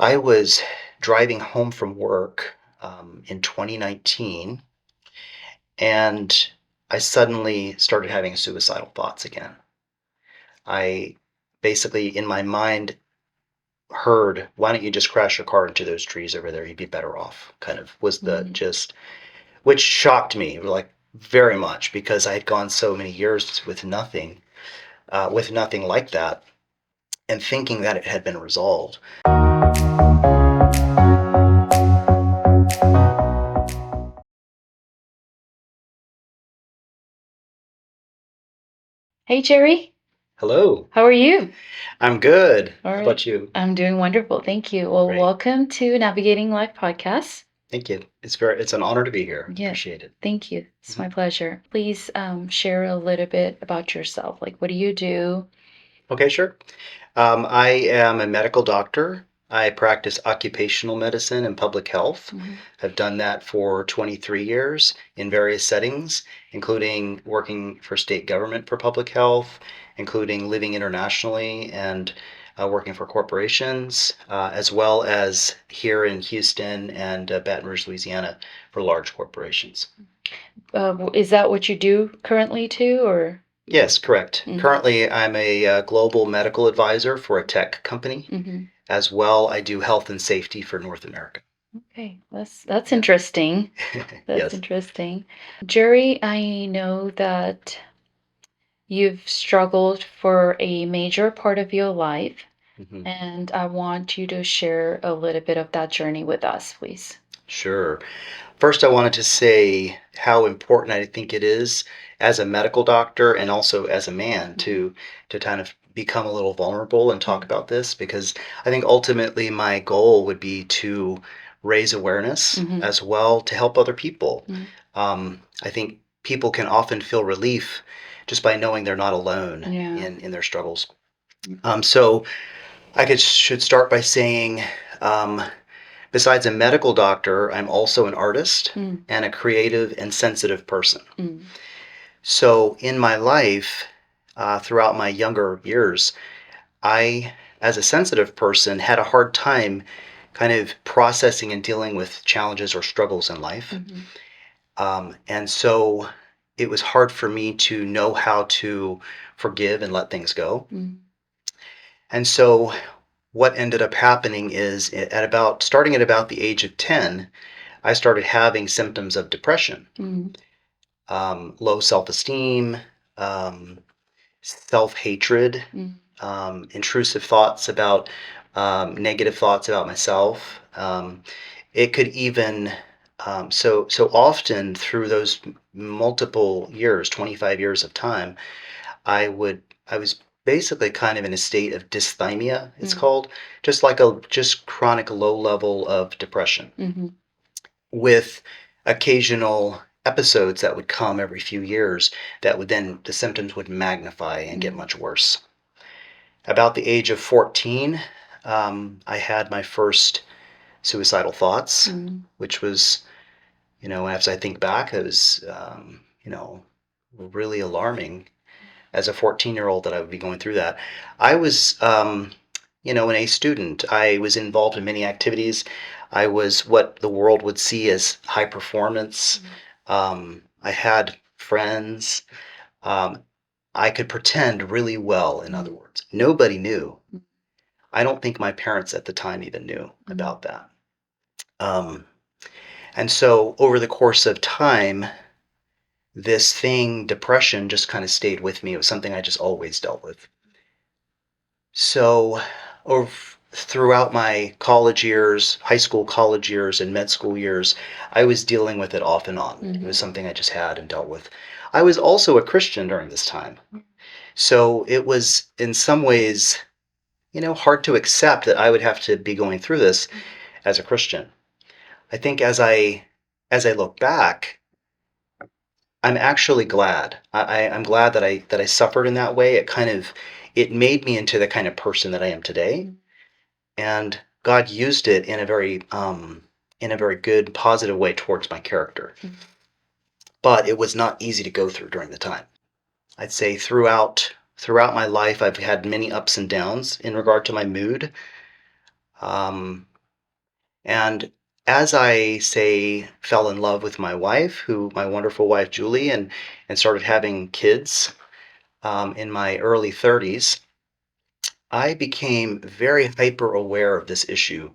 I was driving home from work in 2019, and I suddenly started having suicidal thoughts again. I basically, in my mind, heard, "Why don't you just crash your car into those trees over there? You'd be better off." Kind of was the Mhm. gist, which shocked me like very much because I had gone so many years with nothing like that, and thinking that it had been resolved. Hey, Jerry. Hello, How are you? I'm good. All How right. about you? I'm doing wonderful. Thank you. Well, Great. welcome to Navigating Life Podcast. Thank you. It's an honor to be here. Yeah, Appreciate it. thank you. It's Mhm. my pleasure. Please share a little bit about yourself. Like, what do you do? Okay, sure. I am a medical doctor. I practice occupational medicine and public health. Mhm. I've done that for 23 years in various settings, including working for state government for public health, including living internationally and working for corporations, as well as here in Houston and Baton Rouge, Louisiana, for large corporations. Is that what you do currently too, or? Yes, correct. Mhm. Currently, I'm a global medical advisor for a tech company. Mhm. As well, I do health and safety for North America. Okay, that's Yeah. interesting. That's Yes. interesting. Jerry, I know that you've struggled for a major part of your life. Hmm. And I want you to share a little bit of that journey with us, please. Sure. First, I wanted to say how important I think it is as a medical doctor and also as a man Mhm. to kind of become a little vulnerable and talk Mm. about this because I think ultimately my goal would be to raise awareness Mhm. as well to help other people. Mhm. I think people can often feel relief just by knowing they're not alone Yeah. in their struggles. So should start by saying, um, besides a medical doctor, I'm also an artist Mm. and a creative and sensitive person. Mm. So in my life, throughout my younger years, I, as a sensitive person, had a hard time kind of processing and dealing with challenges or struggles in life. Mhm. And so it was hard for me to know how to forgive and let things go. Mm. And so what ended up happening is starting at about the age of 10, I started having symptoms of depression, Mm. low self-esteem, um, self-hatred, Mm. intrusive thoughts about negative thoughts about myself. It could even so often through those multiple years, 25 years of time, I was basically kind of in a state of dysthymia, it's Mm. called, just like a just chronic low level of depression Mhm. with occasional episodes that would come every few years that would then the symptoms would magnify and get Mm. much worse. About the age of 14, I had my first suicidal thoughts, Mm. which was, as I think back, it was, really alarming as a 14-year-old that I would be going through that. I was, an A student. I was involved in many activities. I was what the world would see as high performance. Mm. I had friends. Um, I could pretend really well, in other Mm. words. Nobody knew. Mm. I don't think my parents at the time even knew Mm. about that. Um, and so over the course of time, this thing, depression, just kind of stayed with me. It was something I just always dealt with. So, throughout my college years, high school, college years, and med school years, I was dealing with it off and on. It was Mhm. something I just had and dealt with. I was also a Christian during this time. So it was in some ways, hard to accept that I would have to be going through this as a Christian. I think as I look back, I'm actually glad. I'm glad that I suffered in that way. It made me into the kind of person that I am today. Mm. And God used it in a very good, positive way towards my character. Mm. But it was not easy to go through during the time. I'd say throughout my life, I've had many ups and downs in regard to my mood. And as I say, fell in love with my wife, my wonderful wife Julie, and started having kids in my early 30s, I became very hyper aware of this issue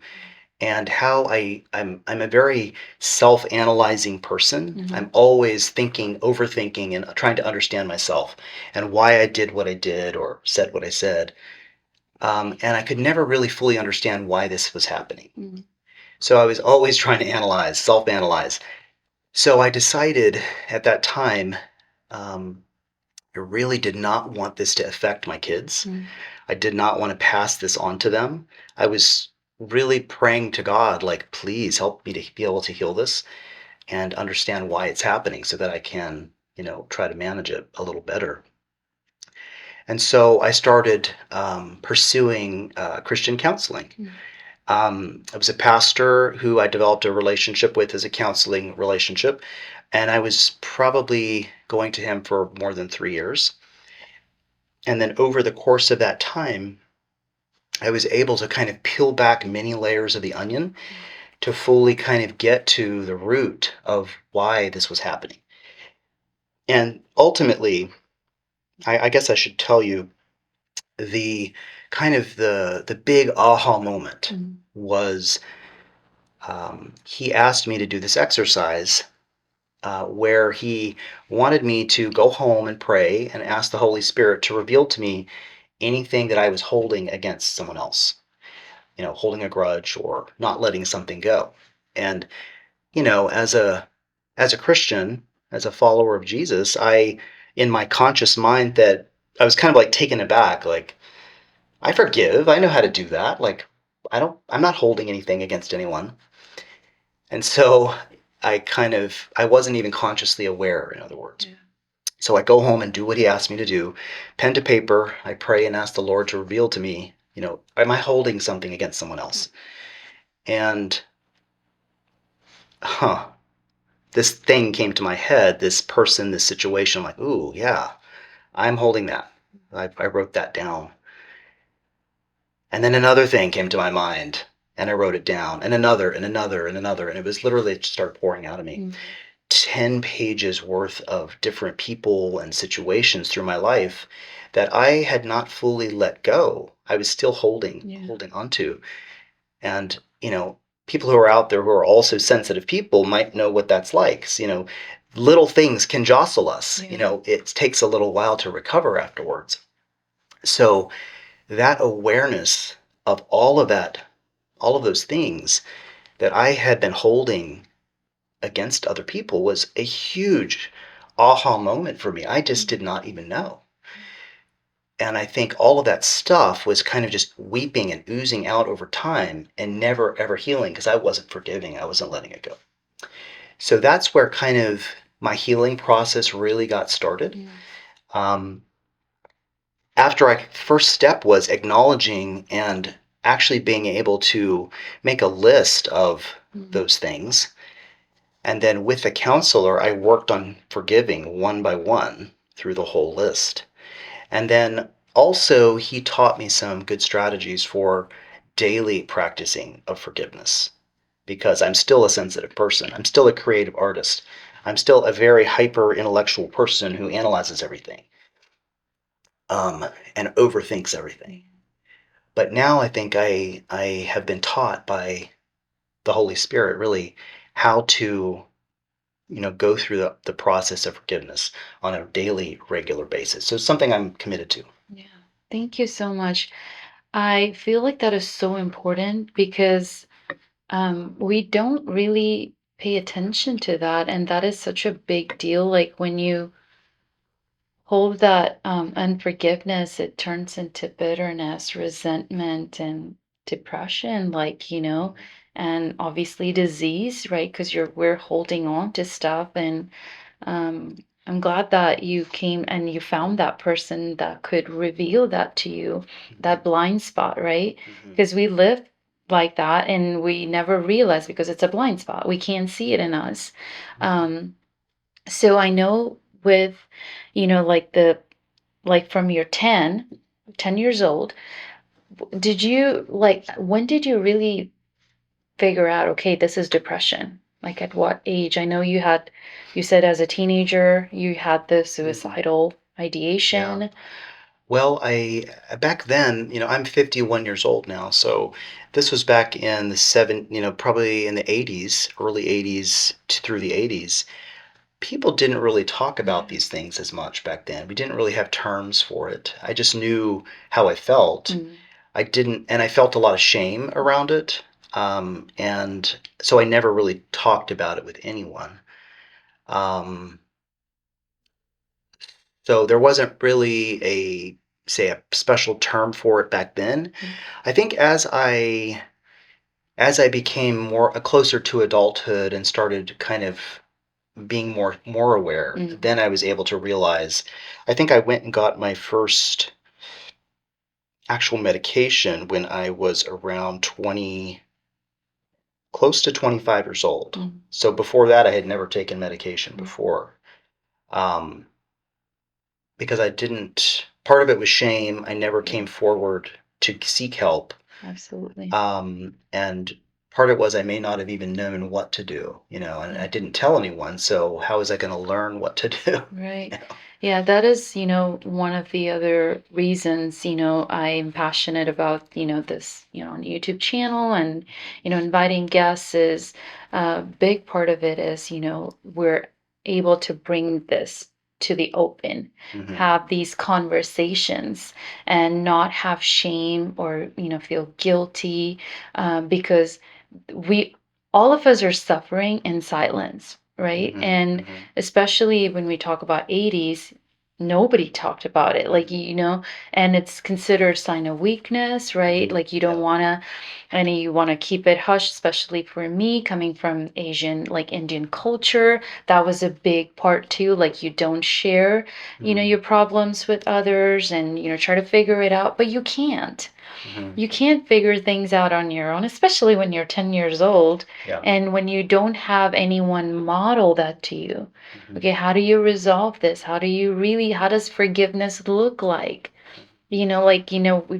and how I'm a very self-analyzing person. Mm-hmm. I'm always thinking, overthinking, and trying to understand myself and why I did what I did or said what I said. And I could never really fully understand why this was happening. Mm-hmm. So I was always trying to analyze, self-analyze. So I decided at that time, um, I really did not want this to affect my kids. I did not want to pass this on to them. I was really praying to God, like, please help me to be able to heal this and understand why it's happening so that I can, try to manage it a little better. And so I started pursuing Christian counseling. Mm-hmm. I was a pastor who I developed a relationship with as a counseling relationship, and I was probably going to him for more than 3 years. And then over the course of that time, I was able to kind of peel back many layers of the onion to fully kind of get to the root of why this was happening. And ultimately, I guess I should tell you the kind of the big aha moment Mm-hmm. was he asked me to do this exercise where he wanted me to go home and pray and ask the Holy Spirit to reveal to me anything that I was holding against someone else, holding a grudge or not letting something go. And as a Christian, as a follower of Jesus, in my conscious mind, that I was kind of like taken aback, like, I forgive, I know how to do that. Like, I'm not holding anything against anyone. And so I wasn't even consciously aware, in other words. Yeah. So I go home and do what he asked me to do, pen to paper. I pray and ask the Lord to reveal to me, am I holding something against someone else? And, this thing came to my head, this person, this situation. I'm like, ooh, yeah, I'm holding that. I wrote that down. And then another thing came to my mind, and I wrote it down, and another, and another, and another. And it was literally, it just started pouring out of me. Mm-hmm. 10 pages worth of different people and situations through my life that I had not fully let go. I was still holding on to. And, people who are out there who are also sensitive people might know what that's like. So, little things can jostle us. Yeah. It takes a little while to recover afterwards. So that awareness of all of that, all of those things that I had been holding against other people was a huge aha moment for me. I just did not even know. And I think all of that stuff was kind of just weeping and oozing out over time and never ever healing because I wasn't forgiving. I wasn't letting it go. So that's where kind of my healing process really got started. Yeah. Um, After first step was acknowledging and actually being able to make a list of Mm-hmm. those things. And then with the counselor, I worked on forgiving one by one through the whole list. And then also, he taught me some good strategies for daily practicing of forgiveness because I'm still a sensitive person. I'm still a creative artist. I'm still a very hyper intellectual person who analyzes everything and overthinks everything. But now I think I have been taught by the Holy Spirit really how to go through the process of forgiveness on a daily, regular basis. So it's something I'm committed to. Yeah. Thank you so much. I feel like that is so important because we don't really pay attention to that, and that is such a big deal. Like when you hold that unforgiveness, it turns into bitterness, resentment, and depression, and obviously disease, right? Because we're holding on to stuff, and um, I'm glad that you came and you found that person that could reveal that to you, that blind spot, right? Mhm. Because we live like that and we never realize because it's a blind spot. We can't see it in us. Um, so I know with, like from your 10 years old, did you when did you really figure out, okay, this is depression? Like at what age? I know you said as a teenager you had the suicidal Yeah. ideation. Well, back then, I'm 51 years old now, so this was back in probably in the 80s, early 80s through the 80s. People didn't really talk about Yeah. these things as much back then. We didn't really have terms for it. I just knew how I felt. Mm. And I felt a lot of shame around it. And so I never really talked about it with anyone. Um, so there wasn't really a special term for it back then. Mm. I think as I became closer to adulthood and started kind of being more aware, Mm. then I was able to realize. I think I went and got my first actual medication when I was around 20, close to 25 years old. Mm. So before that, I had never taken medication Mm. before. Um, because I didn't, part of it was shame. I never came forward to seek help. Absolutely. And part of it was I may not have even known what to do, and I didn't tell anyone. So how was I going to learn what to do? Right. You know? Yeah, that is, one of the other reasons, I'm passionate about, this, on YouTube channel and, inviting guests is a big part of it is, we're able to bring this to the open, Hmm. have these conversations and not have shame or, feel guilty, because we all of us are suffering in silence, right? Hmm. And Hmm. especially when we talk about 80s, nobody talked about it, like, and it's considered sign of weakness, right? Hmm. Like you don't Yeah. want to, and you want to keep it hush, especially for me coming from Asian, like Indian culture. That was a big part too, like you don't share, Hmm. your problems with others and, try to figure it out, but Hmm. you can't figure things out on your own, especially when you're 10 years old Yeah. and when you don't have anyone model that to you. Hmm. Okay, how do you resolve this? How does forgiveness look like? Like,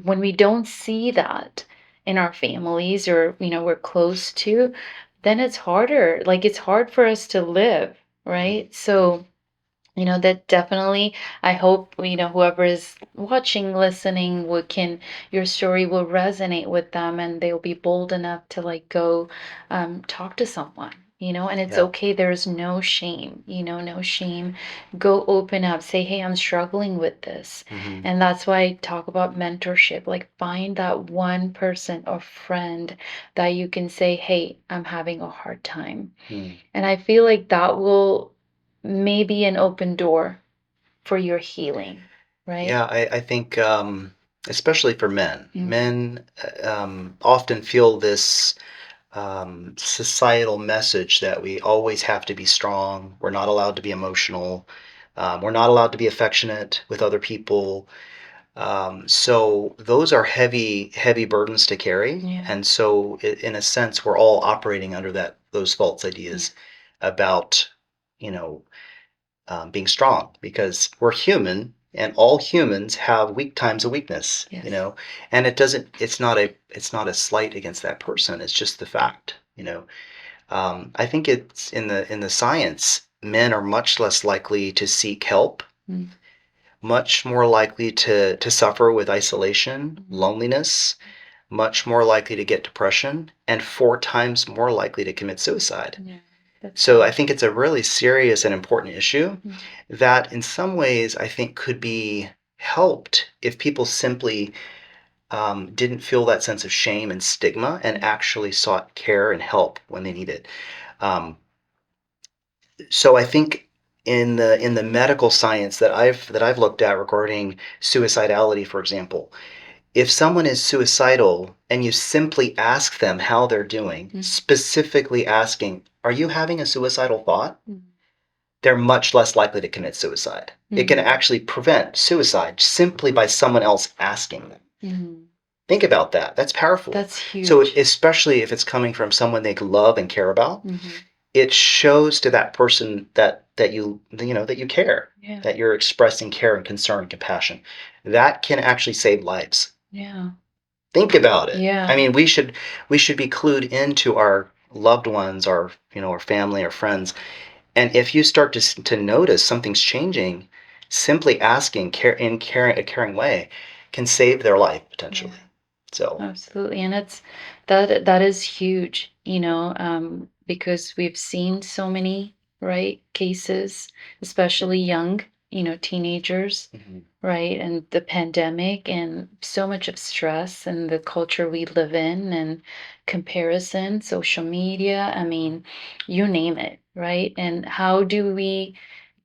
when we don't see that in our families or, we're close to, then it's harder. Like, it's hard for us to live, right? So, that definitely, I hope, whoever is watching, listening, your story will resonate with them and they'll be bold enough to like go talk to someone, and it's Yeah. okay. There's no shame, no shame. Go open up, say, hey, I'm struggling with this. Hmm. And that's why I talk about mentorship. Like, find that one person or friend that you can say, hey, I'm having a hard time. Hmm. And I feel like that will maybe an open door for your healing, right? Yeah, I think, especially for men, Mm. men often feel this societal message that we always have to be strong. We're not allowed to be emotional. We're not allowed to be affectionate with other people. So those are heavy, heavy burdens to carry. Yeah. And so, in a sense, we're all operating under those false Yeah. ideas about, you know, being strong because we're human and all humans have weak times of weakness, Yes. and it's not a slight against that person. It's just the fact. I think it's in the science, men are much less likely to seek help, Mm. much more likely to suffer with isolation, Mhm. loneliness, much more likely to get depression, and 4 times more likely to commit suicide. Yeah. That's So I huge. think it's a really serious and important issue Mm. that in some ways I think could be helped if people simply didn't feel that sense of shame and stigma and Mm. actually sought care and help when they need it. Um, so I think in the medical science that I've looked at regarding suicidality, for example, if someone is suicidal and you simply ask them how they're doing, Mm. specifically asking, "Are you having a suicidal thought?" Mm. they're much less likely to commit suicide. It can Mhm. actually prevent suicide simply by someone else asking them. Mhm. Think about that. That's powerful. That's So, huge. especially if it's coming from someone they love and care about, Mhm. it shows to that person that you care, Yeah. that you're expressing care and concern and compassion. That can actually save lives. Yeah. Think about it. Yeah. I mean, we should be clued into our loved ones, our our family, our friends. And if you start to notice something's changing, simply asking a caring way can save their life potentially. Yeah. So, Absolutely. And that is huge, because we've seen so many, right, cases, especially young, teenagers, mhm, right? And the pandemic and so much of stress and the culture we live in and comparison, social media, I mean, you name it, right? And how do we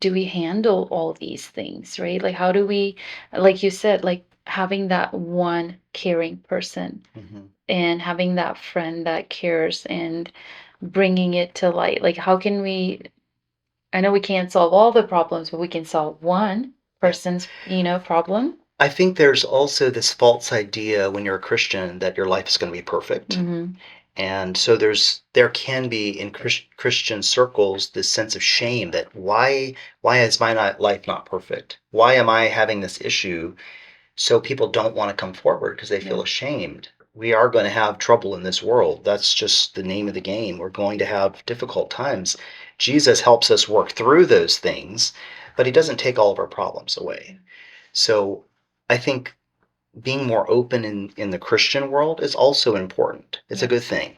handle all these things, right? Like how do we, like you said, like having that one caring person mhm. and having that friend that cares and bringing it to light. Like how can we, I know we can't solve all the problems, but we can solve one Yeah. person's, problem. I think there's also this false idea when you're a Christian that your life is going to be perfect. Mhm. And so there can be in Christian circles this sense of shame that why is my life not perfect? Why am I having this issue? So people don't want to come forward because they feel Yeah. ashamed. We are going to have trouble in this world. That's just the name of the game. We're going to have difficult times. Jesus helps us work through those things, but he doesn't take all of our problems away. So I think being more open in the Christian world is also important. It's a Yeah. good thing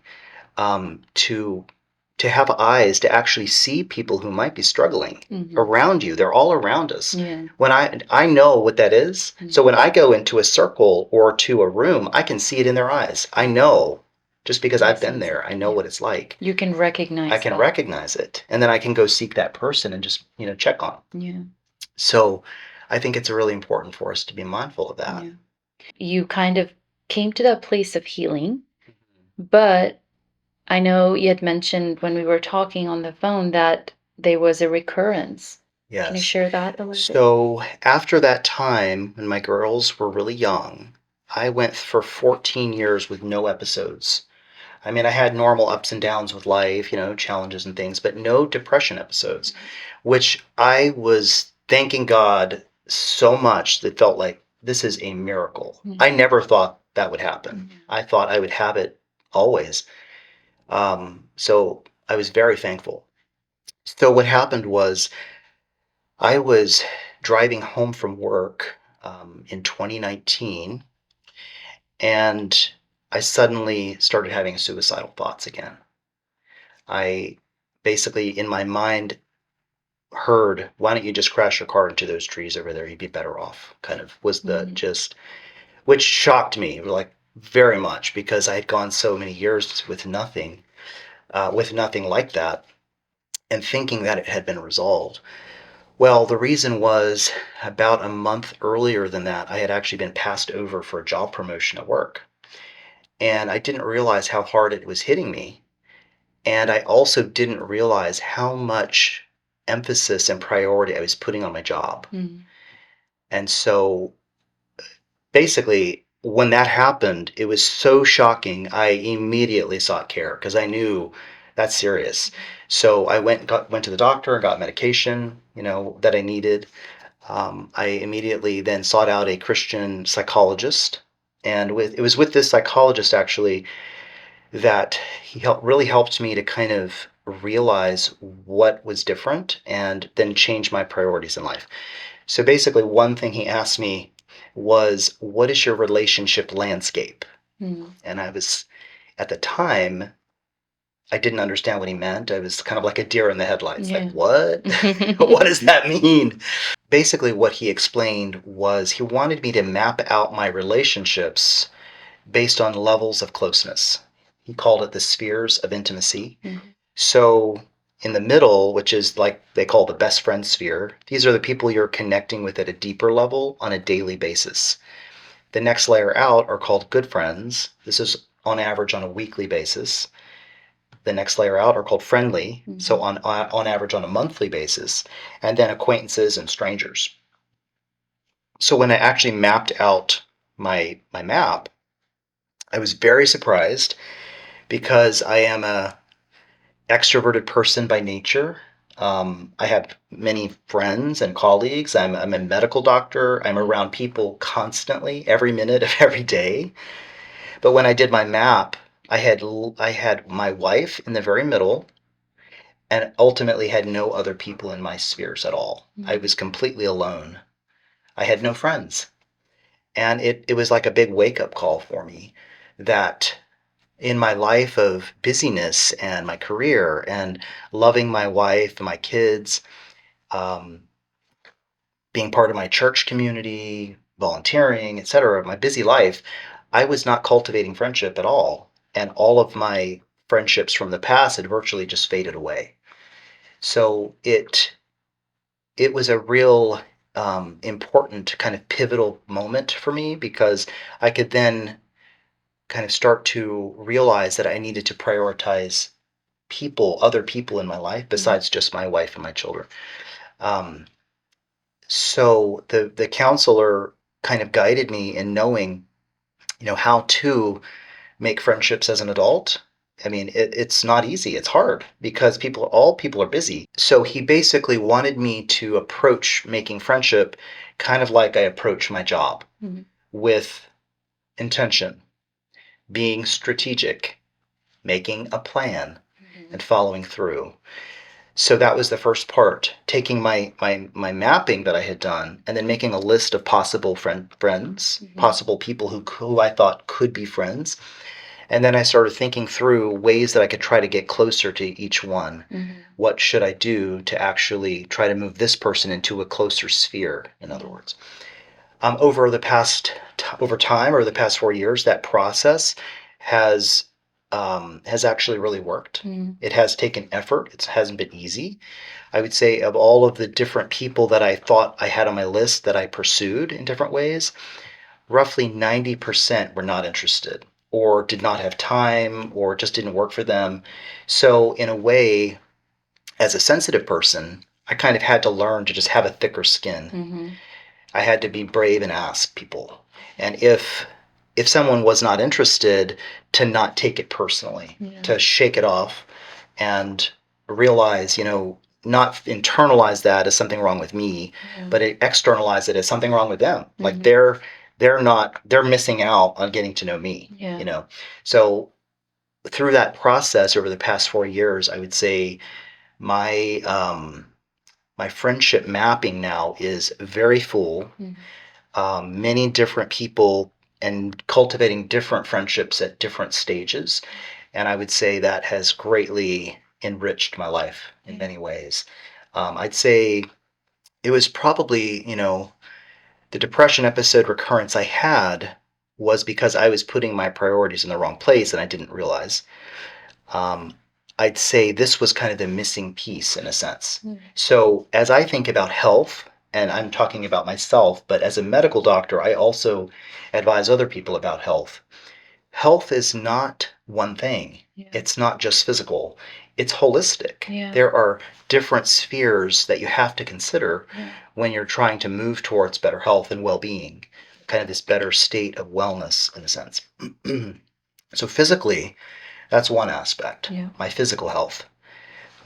to have eyes to actually see people who might be struggling Mhm. around you. They're all around us. Yeah. When I know what that is, so when I go into a circle or to a room, I can see it in their eyes. I know just because You I've been sense it. there. I know Yeah. what it's like. You can I recognize can that. recognize it, and then I can go seek that person and just check on them. Yeah. So I think it's really important for us to be mindful of that. Yeah. You kind of came to that place of healing, but I know you had mentioned when we were talking on the phone that there was a recurrence. Can you Yes. share that a little bit? So after that time, when my girls were really young, I went for 14 years with no episodes. I mean, I had normal ups and downs with life, challenges and things, but no depression episodes, which I was thanking God so much that felt like this is a miracle. Mm. I never thought that would happen. Mhm. I thought I would have it always. So I was very thankful. So what happened was I was driving home from work in 2019, and I suddenly started having suicidal thoughts again. I basically, in my mind, heard, "Why don't you just crash your car into those trees over there? You'd be better off." Kind of was the Mhm. gist, which shocked me like very much because I had gone so many years with nothing like that, and thinking that it had been resolved. Well, the reason was about a month earlier than that, I had actually been passed over for a job promotion at work. And I didn't realize how hard it was hitting me. And I also didn't realize how much emphasis and priority I was putting on my job. Mhm. And so basically, when that happened, it was so shocking. I immediately sought care because I knew that's serious. So I went to the doctor and got medication, that I needed. I immediately then sought out a Christian psychologist, and it was with this psychologist actually that really helped me to kind of realize what was different and then change my priorities in life. So basically, one thing he asked me was, "What is your relationship landscape?" Mhm. And I was at the time I didn't understand what he meant. I was kind of like a deer in the headlights, like, Yeah. "What? What does that mean?" Basically, what he explained was he wanted me to map out my relationships based on levels of closeness. He called it the spheres of intimacy. Mhm. So, in the middle, which is like they call the best friend sphere, these are the people you're connecting with at a deeper level on a daily basis. The next layer out are called good friends. This is on average on a weekly basis. The next layer out are called friendly, so Mhm. on average on a monthly basis, and then acquaintances and strangers. So when I actually mapped out my map, I was very surprised because I am a extroverted person by nature. I have many friends and colleagues. I'm a medical doctor. I'm around people constantly, every minute of every day. But when I did my map, I had my wife in the very middle, and ultimately had no other people in my spheres at all. I was completely alone. I had no friends. And it was like a big wake up call for me that in my life of busyness and my career and loving my wife and my kids, um, being part of my church community, volunteering, etc., my busy life, I was not cultivating friendship at all. And all of my friendships from the past had virtually just faded away. So it was a real important kind of pivotal moment for me because I could then kind of start to realize that I needed to prioritize people, other people in my life besides just my wife and my children. Um, so the counselor kind of guided me in knowing, how to make friendships as an adult. I mean, it's not easy. It's hard because all people are busy. So he basically wanted me to approach making friendship kind of like I approach my job, with intention, being strategic, making a plan, and following through. So that was the first part, taking my mapping that I had done and then making a list of possible friends, possible people who I thought could be friends. And then I started thinking through ways that I could try to get closer to each one. What should I do to actually try to move this person into a closer sphere, in other words? Over time, over the past 4 years, that process has actually really worked. It has taken effort. It hasn't been easy. I would say of all of the different people that I thought I had on my list that I pursued in different ways, roughly 90% were not interested or did not have time or just didn't work for them. So in a way, as a sensitive person, I kind of had to learn to just have a thicker skin. I had to be brave and ask people. And if someone was not interested, to not take it personally, to shake it off and realize, not internalize that as something wrong with me, but externalize it as something wrong with them. Like they're missing out on getting to know me, So through that process over the past 4 years, I would say my my friendship mapping now is very full. Many different people and cultivating different friendships at different stages. And I would say that has greatly enriched my life in many ways. I'd say it was probably, the depression episode recurrence I had was because I was putting my priorities in the wrong place and I didn't realize. Um, I'd say this was kind of the missing piece in a sense. So as I think about health, and I'm talking about myself, but as a medical doctor, I also advise other people about health. Health is not one thing. It's not just physical. It's holistic. There are different spheres that you have to consider when you're trying to move towards better health and well-being, kind of this better state of wellness in a sense. So physically, that's one aspect, my physical health.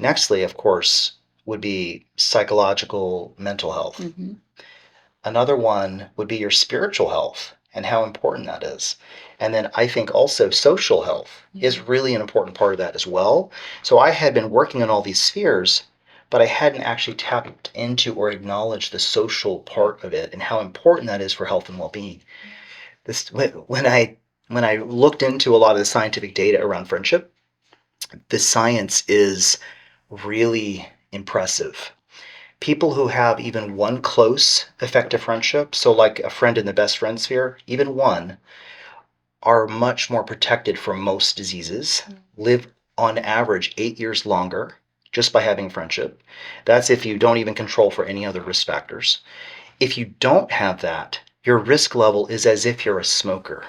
Nextly, of course, would be psychological, mental health. Another one would be your spiritual health and how important that is. And then I think also social health is really an important part of that as well. So I had been working on all these spheres, but I hadn't actually tapped into or acknowledged the social part of it and how important that is for health and well-being. When I looked into a lot of the scientific data around friendship, the science is really impressive. People who have even one close, effective friendship, so like a friend in the best friend sphere, even one, are much more protected from most diseases, live on average 8 years longer just by having friendship. That's if you don't even control for any other risk factors. If you don't have that, your risk level is as if you're a smoker.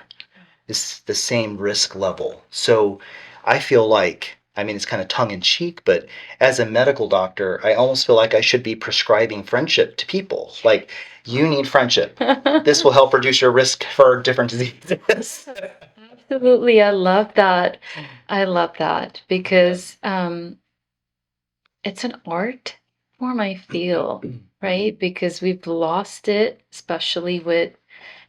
It's the same risk level. So I feel like, I mean, it's kind of tongue in cheek, but as a medical doctor, I almost feel like I should be prescribing friendship to people. Like, you need friendship. This will help reduce your risk for different diseases. Absolutely. I love that. I love that because it's an art form, I feel, right? Because we've lost it, especially with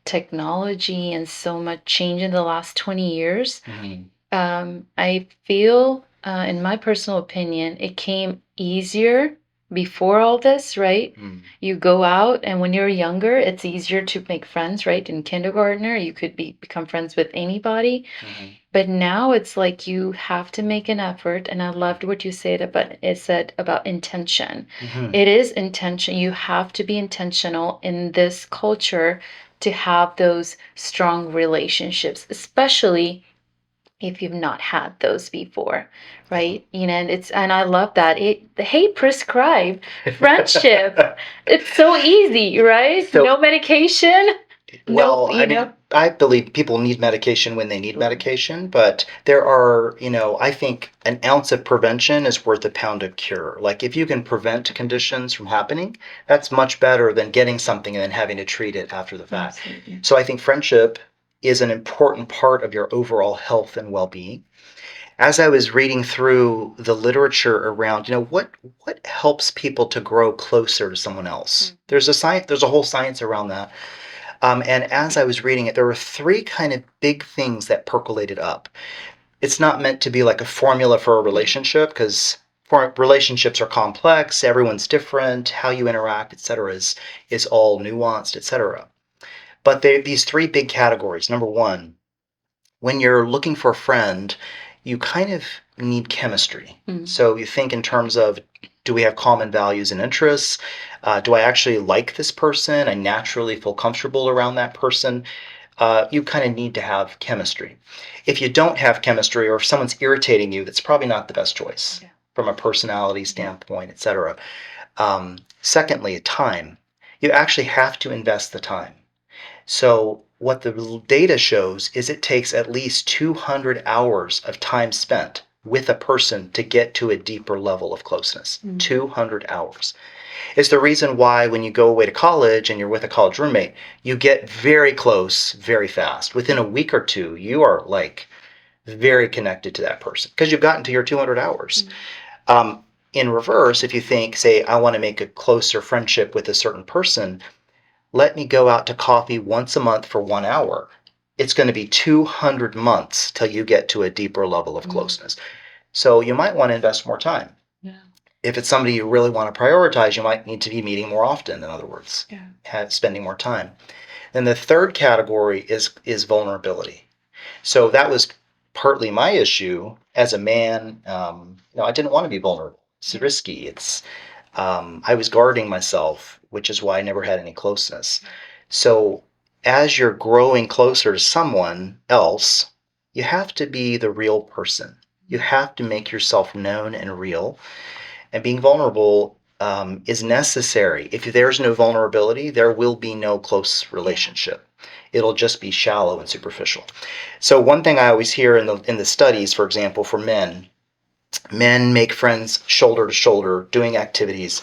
technology and so much change in the last 20 years, Mhm. I feel, in my personal opinion, it came easier before all this, right? Mm. You go out, and when you're younger, it's easier to make friends, right? In kindergartner, you could become friends with anybody. Mhm. But now it's like you have to make an effort, and I loved what you said about intention. Mhm. It is intention. You have to be intentional in this culture to have those strong relationships, especially if you've not had those before, Yeah. right? And I love that. Hey, prescribe friendship. It's so easy, right? So, No medication. No, well, I mean, I believe people need medication when they need medication, but there are, I think an ounce of prevention is worth a pound of cure. Like if you can prevent conditions from happening, that's much better than getting something and then having to treat it after the fact. Absolutely. So I think friendship is an important part of your overall health and well-being. As I was reading through the literature around, what helps people to grow closer to someone else? There's a whole science around that. And as I was reading it, there were three kind of big things that percolated up. It's not meant to be like a formula for a relationship because relationships are complex, everyone's different, how you interact, etc., is all nuanced, etc. But these three big categories. Number one, when you're looking for a friend, you kind of need chemistry. So you think in terms of, do we have common values and interests? Do I actually like this person? I naturally feel comfortable around that person. You kind of need to have chemistry. If you don't have chemistry, or if someone's irritating you, that's probably not the best choice from a personality standpoint, etc. Secondly, time. You actually have to invest the time. So what the data shows is it takes at least 200 hours of time spent with a person to get to a deeper level of closeness. 200 hours. It's the reason why when you go away to college and you're with a college roommate, you get very close very fast. Within a week or two, you are like very connected to that person because you've gotten to your 200 hours. In reverse, if you think, say, I want to make a closer friendship with a certain person, let me go out to coffee once a month for 1 hour. It's going to be 200 months till you get to a deeper level of closeness. So you might want to invest more time. Yeah. If it's somebody you really want to prioritize, you might need to be meeting more often, in other words, spending more time. Then the third category is vulnerability. So that was partly my issue as a man. I didn't want to be vulnerable. It's risky. I was guarding myself, which is why I never had any closeness. So as you're growing closer to someone else, you have to be the real person. You have to make yourself known and real. And being vulnerable is necessary. If there's no vulnerability, there will be no close relationship. It'll just be shallow and superficial. So one thing I always hear in the studies, for example, for men make friends shoulder to shoulder doing activities.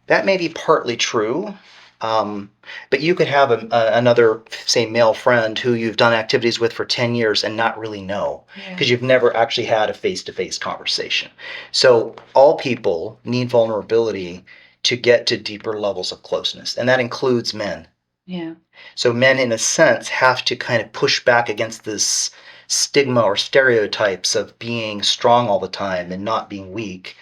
That may be partly true, but you could have another, say, male friend who you've done activities with for 10 years and not really know because you've never actually had a face-to-face conversation. So all people need vulnerability to get to deeper levels of closeness, and that includes men. Yeah. So men, in a sense, have to kind of push back against this stigma or stereotypes of being strong all the time and not being weak.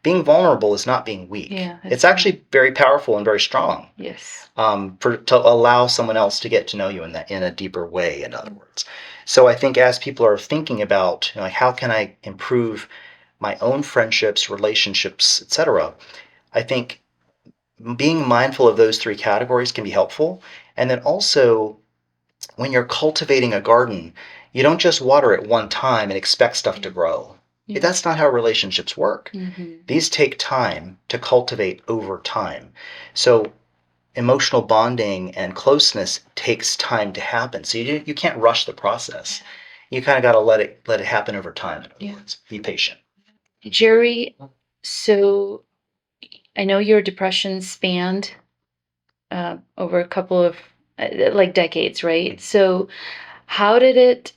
Being vulnerable is not being weak. Yeah, it's actually very powerful and very strong. Yes. To allow someone else to get to know you in a deeper way, in other words. So I think as people are thinking about, how can I improve my own friendships, relationships, etc., I think being mindful of those three categories can be helpful. And then also, when you're cultivating a garden, you don't just water it one time and expect stuff to grow. That's not how relationships work. These take time to cultivate over time. So emotional bonding and closeness takes time to happen. So you can't rush the process. You kind of got to let it happen over time. In other words, be patient. Jerry, so I know your depression spanned over a couple of like decades, right? So how did it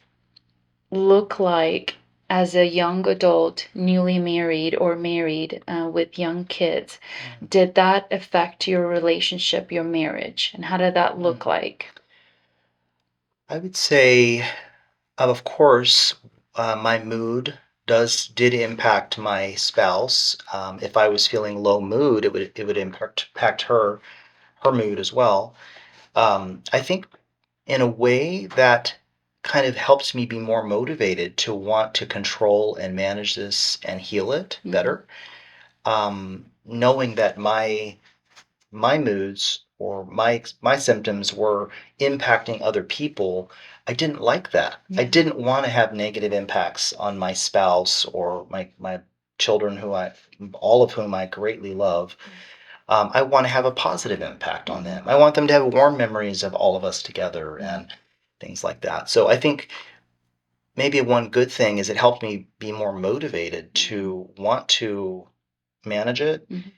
look like as a young adult, newly married or married with young kids? Did that affect your relationship, your marriage? And how did that look like? I would say, of course, my mood did impact my spouse. If I was feeling low mood, it would impact her mood as well. I think in a way that kind of helps me be more motivated to want to control and manage this and heal it Mhm. better. Knowing that my moods or my symptoms were impacting other people, I didn't like that. I Yeah. didn't want to have negative impacts on my spouse or my children, who I all of whom I greatly love. I want to have a positive impact on them. Mhm. I want them to have warm memories of all of us together Yeah. and things like that. So I think maybe one good thing is it helped me be more motivated Mhm. to want to manage it, Mhm.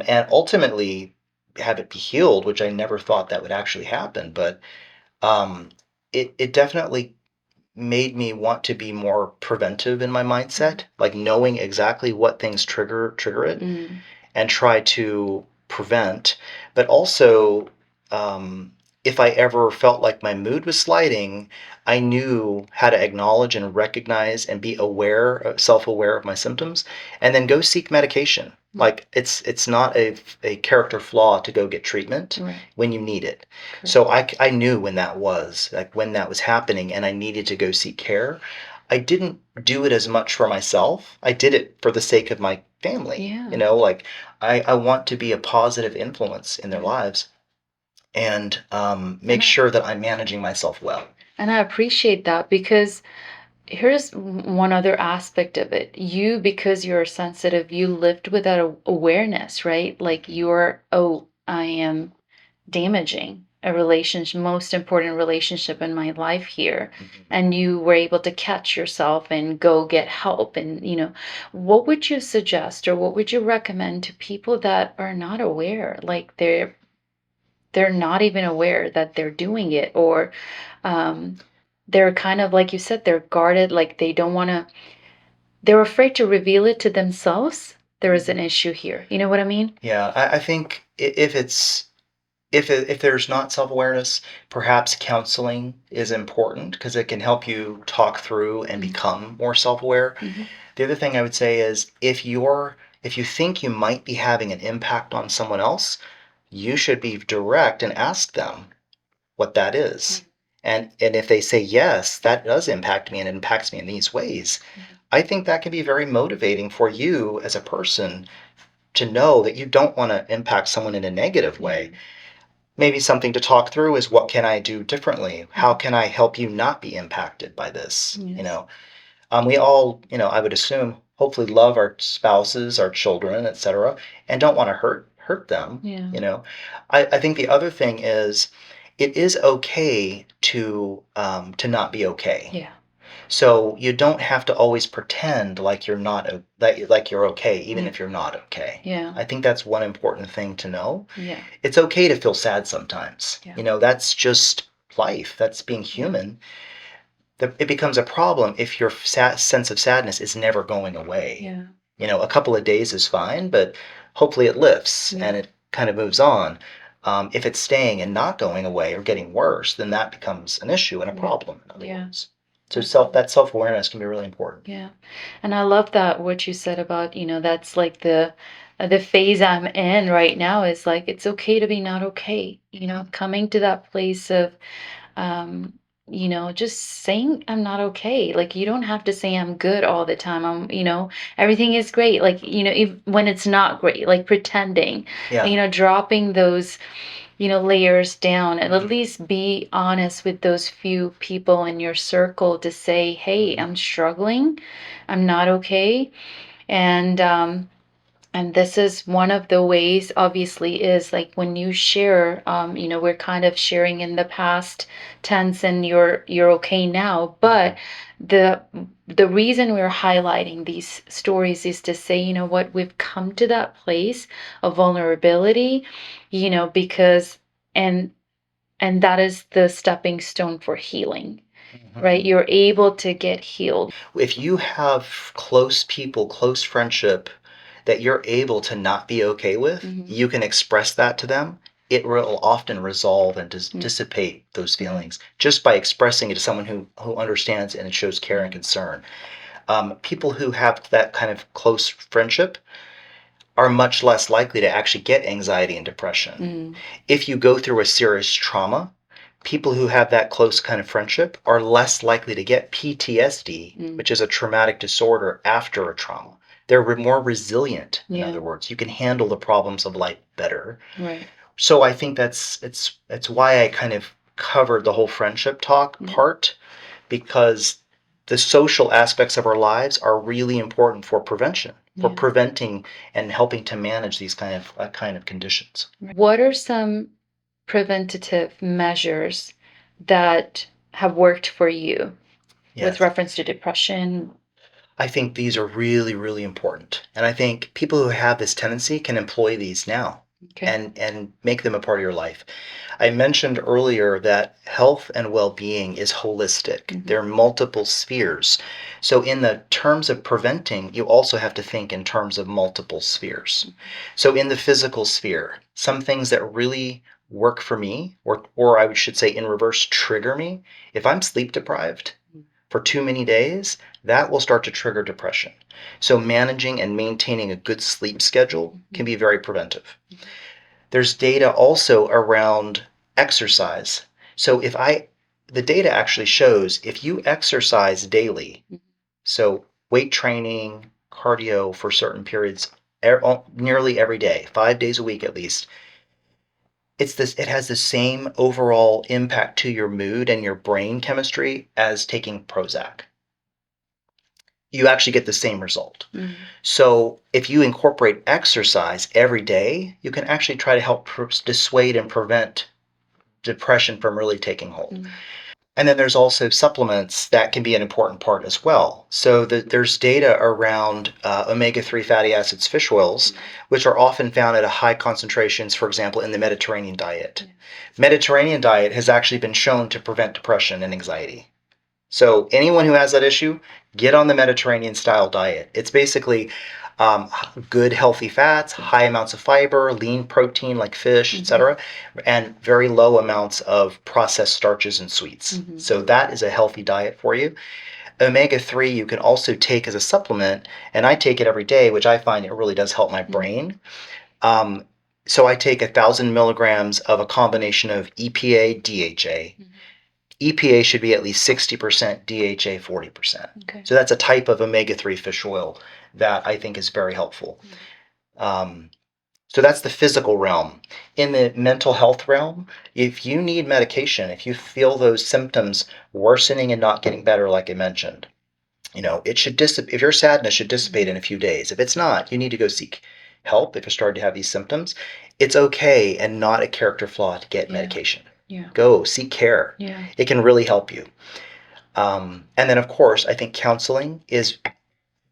and ultimately have it be healed, which I never thought that would actually happen. But um, it definitely made me want to be more preventive in my mindset, Mhm. like knowing exactly what things trigger it Mm. and try to prevent. But also, um, if I ever felt like my mood was sliding, I knew how to acknowledge and recognize and be aware, self-aware of my symptoms, and then go seek medication. Mm. Like it's not a character flaw to go get treatment Right. when you need it. Correct. So I knew when that was, like, when that was happening, and I needed to go seek care. I didn't do it as much for myself. I did it for the sake of my family. Yeah. Like, I want to be a positive influence in their Yeah. lives and make And I sure that I'm managing myself well. and I appreciate that because here's one other aspect of it. You, because you're sensitive, you lived with that awareness, right? Like you're, oh, I am damaging a relationship, most important relationship in my life here. Mhm. And you were able to catch yourself and go get help. And, what would you suggest or what would you recommend to people that are not aware? Like they're not even aware that they're doing it, or um, they're kind of like you said, they're guarded, like they don't want to, they're afraid to reveal it to themselves. There is an Mhm. issue here. You know what I mean? Yeah, I think if there's not self-awareness, perhaps counseling is important because it can help you talk through and Mm-hmm. become more self-aware. Mm-hmm. The other thing I would say is if you think you might be having an impact on someone else, you should be direct and ask them what that is. And if they say, yes, that does impact me and it impacts me in these ways, Mm-hmm. I think that can be very motivating for you as a person to know that you don't want to impact someone in a negative Yeah. way. Maybe something to talk through is, what can I do differently? How Mm-hmm. can I help you not be impacted by this? Yes. We all, I would assume, hopefully love our spouses, our children, etc., and don't want to hurt them. Yeah. I think the other thing is, it is okay to not be okay. Yeah. So you don't have to always pretend like you're not like you're okay, even Yeah. if you're not okay. Yeah. I think that's one important thing to know. Yeah. It's okay to feel sad sometimes. Yeah. That's just life. That's being Yeah. human. It becomes a problem if your sense of sadness is never going away. Yeah. A couple of days is fine, but hopefully it lifts Yeah. and it kind of moves on. If it's staying and not going away or getting worse, then that becomes an issue and a Yeah. problem, in other Yeah. words. So Definitely. that self-awareness can be really important. Yeah. And I love that what you said about, that's like the phase I'm in right now is like it's okay to be not okay. Coming to that place of um, just saying I'm not okay. Like you don't have to say I'm good all the time. Everything is great. Like, if, when it's not great, like pretending, Yeah. dropping those layers down, and at Mhm. least be honest with those few people in your circle to say, hey, Mhm. I'm struggling, I'm not okay. And this is one of the ways, obviously, is like when you share, we're kind of sharing in the past tense and you're okay now. But the the reason we're highlighting these stories is to say, you know what, we've come to that place of vulnerability, because and and that is the stepping stone for healing, right? Mhm. You're able to get healed. If you have close people, close friendship that you're able to not be okay with, Hmm. you can express that to them. it will often resolve and dissipate those feelings just by expressing it to someone who understands and shows care and concern. People who have that kind of close friendship are much less likely to actually get anxiety and depression. If you go through a serious trauma, people who have that close kind of friendship are less likely to get PTSD, which is a traumatic disorder after a trauma. They're more resilient, in other words. You can handle the problems of life better. Right. So I think it's why I kind of covered the whole friendship talk part, because the social aspects of our lives are really important for prevention, for preventing and helping to manage these kind of conditions. What are some preventative measures that have worked for you with Yes. reference to depression? I think these are really, really important. And I think people who have this tendency can employ these now and make them a part of your life. I mentioned earlier that health and well-being is holistic. There are multiple spheres. So in the terms of preventing, you also have to think in terms of multiple spheres. So in the physical sphere, some things that really work for me, or I should say in reverse, trigger me, if I'm sleep deprived for too many days, that will start to trigger depression. So managing and maintaining a good sleep schedule can be very preventive. There's data also around exercise. So the data actually shows if you exercise daily, so weight training, cardio for certain periods, nearly every day, 5 days a week at least, it has the same overall impact to your mood and your brain chemistry as taking Prozac. You actually get the same result. So if you incorporate exercise every day, you can actually try to help dissuade and prevent depression from really taking hold. And then there's also supplements that can be an important part as well. So there's data around omega-3 fatty acids fish oils, which are often found at high concentrations, for example, in the Mediterranean diet. Mediterranean diet has actually been shown to prevent depression and anxiety. So anyone who has that issue, get on the Mediterranean style diet. It's basically good healthy fats, high amounts of fiber, lean protein like fish, etc., and very low amounts of processed starches and sweets. So that is a healthy diet for you. Omega-3 you can also take as a supplement, and I take it every day, which I find it really does help my brain. So I take 1,000 milligrams of a combination of EPA, DHA. EPA should be at least 60%, DHA 40%. So that's a type of omega-3 fish oil that I think is very helpful. So that's the physical realm. In the mental health realm, if you need medication, if you feel those symptoms worsening and not getting better, like I mentioned, it should dissipate. If your sadness should dissipate in a few days. If it's not, you need to go seek help. If you're starting to have these symptoms, it's okay and not a character flaw to get medication. Go seek care. It can really help you. And then, of course, I think counseling is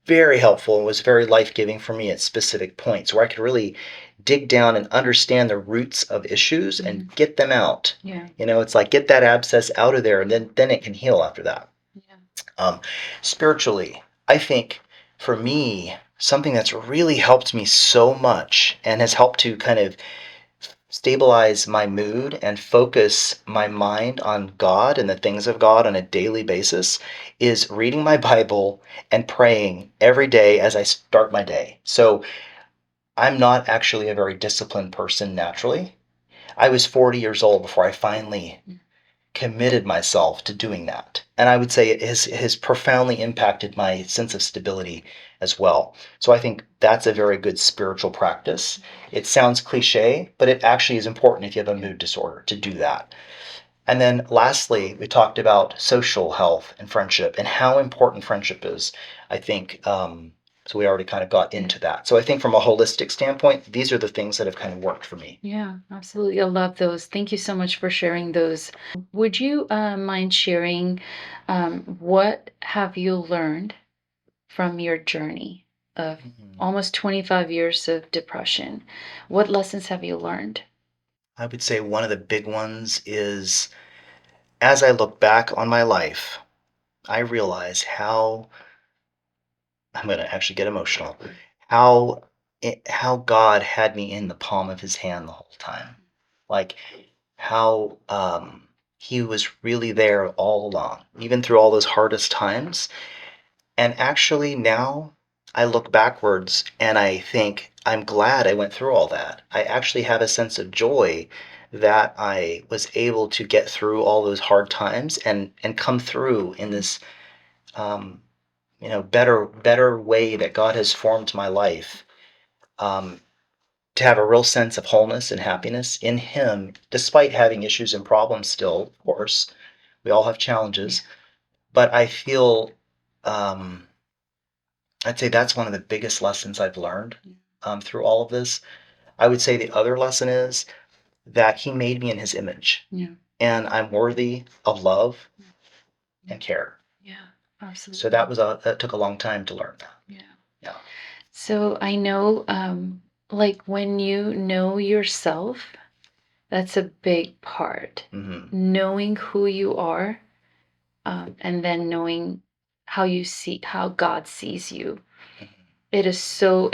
very helpful and was very life-giving for me at specific points where I could really dig down and understand the roots of issues and get them out. It's like get that abscess out of there, and then it can heal after that. Spiritually, I think for me, something that's really helped me so much and has helped to kind of stabilize my mood and focus my mind on God and the things of God on a daily basis is reading my Bible and praying every day as I start my day. So I'm not actually a very disciplined person naturally. I was 40 years old before I finally committed myself to doing that. And I would say it has profoundly impacted my sense of stability as well. So I think that's a very good spiritual practice. It sounds cliche, but it actually is important if you have a mood disorder to do that. And then lastly, we talked about social health and friendship and how important friendship is. I think, so we already kind of got into that. So I think from a holistic standpoint, these are the things that have kind of worked for me. Yeah, absolutely. I love those. Thank you so much for sharing those. Would you mind sharing what have you learned from your journey of almost 25 years of depression? What lessons have you learned? I would say one of the big ones is as I look back on my life, I realize how I'm going to actually get emotional. How God had me in the palm of his hand the whole time. like how he was really there all along, even through all those hardest times. And actually, now I look backwards and I think, I'm glad I went through all that. I actually have a sense of joy that I was able to get through all those hard times and come through in this um, better way that God has formed my life. Um, to have a real sense of wholeness and happiness in Him, despite having issues and problems still, of course. We all have challenges. But I feel, um, I'd say that's one of the biggest lessons I've learned through all of this. I would say the other lesson is that He made me in His image, Yeah. and I'm worthy of love and care. Yeah. Absolutely. So that took a long time to learn that. Yeah. Yeah. So I know, like when you know yourself, that's a big part. Mm-hmm. Knowing who you are, and then knowing how God sees you. It is so,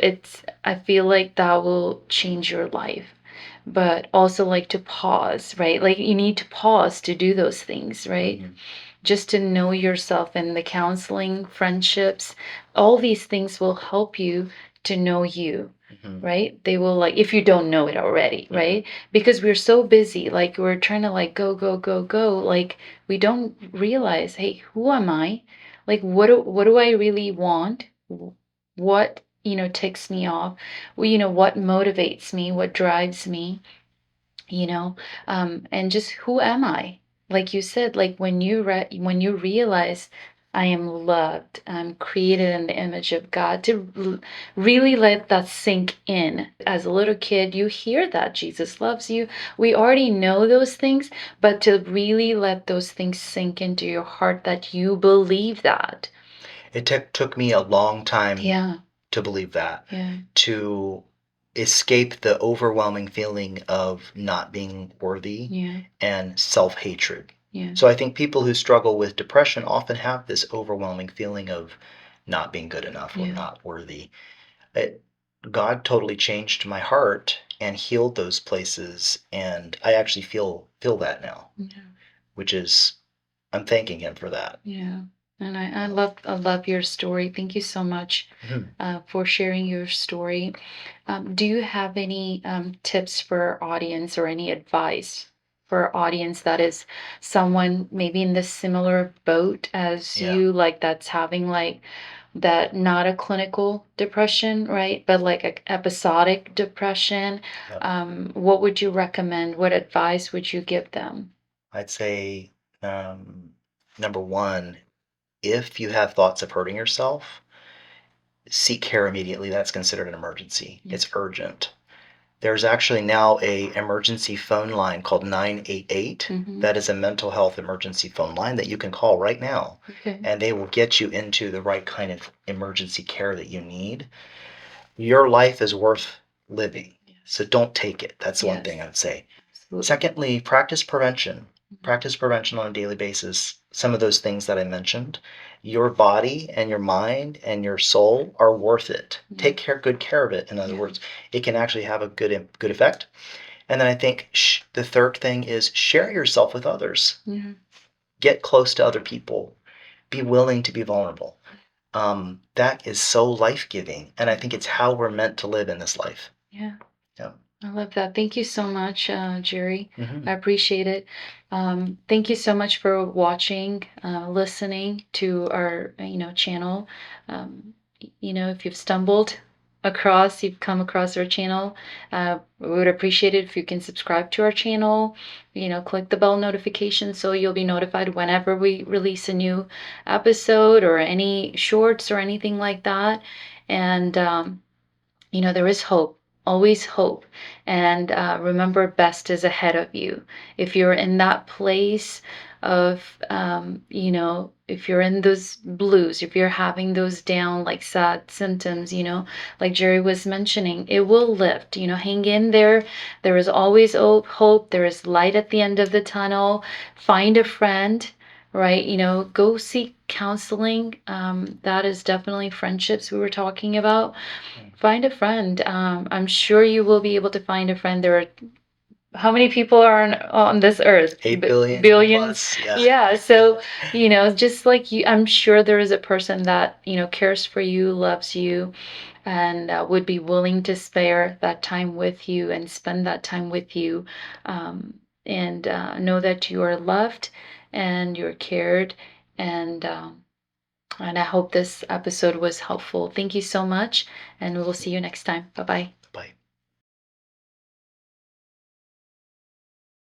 I feel like that will change your life. But also like to pause, right? Like you need to pause to do those things, right? Mm-hmm. Just to know yourself, and the counseling, friendships, all these things will help you to know you, right? They will, like, if you don't know it already, right? Because we're so busy, like we're trying to like go, go, go, go. Like we don't realize, hey, who am I? Like what do I really want? What, ticks me off? Well, what motivates me? What drives me? you know and just who am I, like you said, like when you realize I am loved, I'm created in the image of God, to really let that sink in. As a little kid, you hear that Jesus loves you, we already know those things, but to really let those things sink into your heart, that you believe that. It took me a long time Yeah. to believe that, Yeah. to escape the overwhelming feeling of not being worthy Yeah. and self-hatred. Yeah. So I think people who struggle with depression often have this overwhelming feeling of not being good enough or Yeah. not worthy. God totally changed my heart and healed those places, and I actually feel that now, Yeah. which is, I'm thanking Him for that. Yeah. And I love your story. Thank you so much Mhm. for sharing your story. Do you have any tips for our audience, or any advice for our audience that is someone maybe in the similar boat as Yeah. you, like that's having like that, not a clinical depression, right? But like a episodic depression. Yep. What would you recommend? What advice would you give them? I'd say, number one, if you have thoughts of hurting yourself, seek care immediately. That's considered an emergency. Yeah. It's urgent. There's actually now a emergency phone line called 988. That is a mental health emergency phone line that you can call right now, Okay. and they will get you into the right kind of emergency care that you need. Your life is worth living, so don't take it. That's one thing I would say. Absolutely. Secondly, practice prevention. Practice prevention on a daily basis. Some of those things that I mentioned, your body and your mind and your soul are worth it. Take good care of it. In other words, it can actually have a good effect. And then I think the third thing is share yourself with others. Yeah. Get close to other people. Be willing to be vulnerable. That is so life-giving, and I think it's how we're meant to live in this life. Yeah. Yeah. I love that. Thank you so much, Jerry. Mhm. I appreciate it. Thank you so much for watching, listening to our, channel. If you've stumbled across, you've come across our channel, we would appreciate it if you can subscribe to our channel. Click the bell notification so you'll be notified whenever we release a new episode, or any shorts or anything like that. And there is hope, always hope. And remember, best is ahead of you. If you're in that place of, if you're in those blues, if you're having those down, like sad symptoms, like Jerry was mentioning, it will lift. Hang in there. There is always hope. There is light at the end of the tunnel. Find a friend, right? Go seek counseling. That is definitely friendships we were talking about. Find a friend. I'm sure you will be able to find a friend. There are how many people are on this earth? 8 billion Billions. plus. Yeah. Yeah. So, just like you, I'm sure there is a person that, cares for you, loves you, and would be willing to spare that time with you and spend that time with you. Um, and know that you are loved and you're cared. And I hope this episode was helpful. Thank you so much, and we will see you next time. Bye bye. Bye.